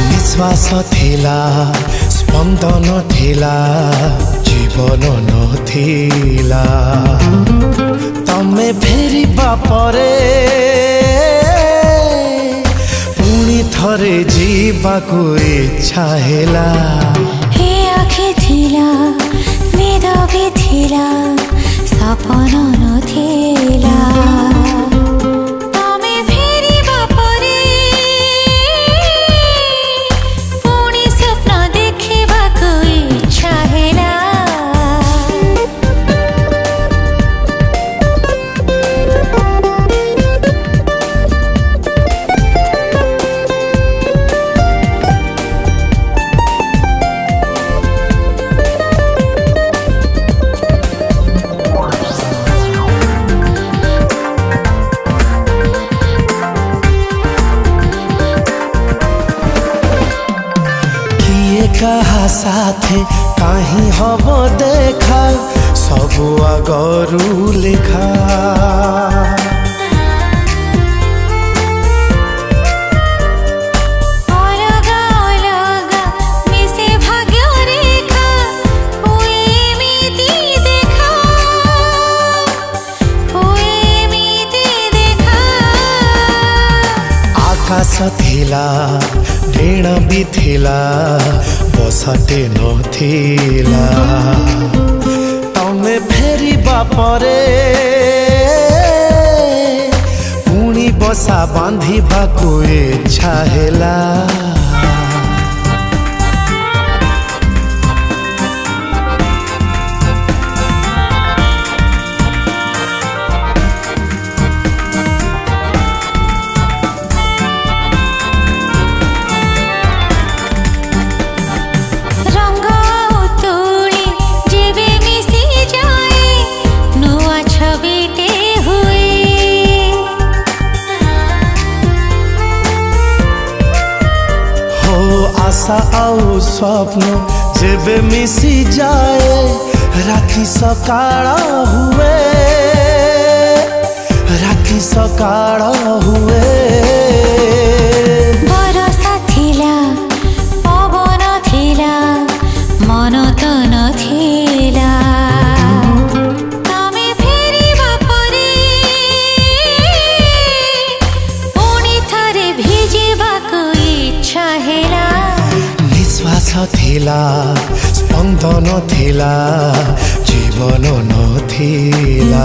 निश्वास थिला स्पंदन थिला जीवन नथिला तमे फेरिबा परे पुणी थरे जीवाकू इच्छा हेला। हे आँखि थिला निद भी थिला सपन नथिला कहा साथे कहीं हब देखा सबु आगरू लिखा। अलगा अलगा मिसे भाग्य रेखा हुए एमिति देखा हुए एमिति देखा। आकाश थिला ऋण भी थिला बसटे नथिला तमे फेरिबा परे पुणी बसा बांधिबाकू इच्छा हेला। आशा आउ स्वप्न जेबे मिसी जाए राति सकाळ हुए राति सकाळ हुए। बरसा थिला पवन थिला मन त नथिला तमे फेरिबा परे पुणी थरे भिजिबाकू इच्छा हेला। निश्वास थिला स्पंदन थिला जीवन नथिला।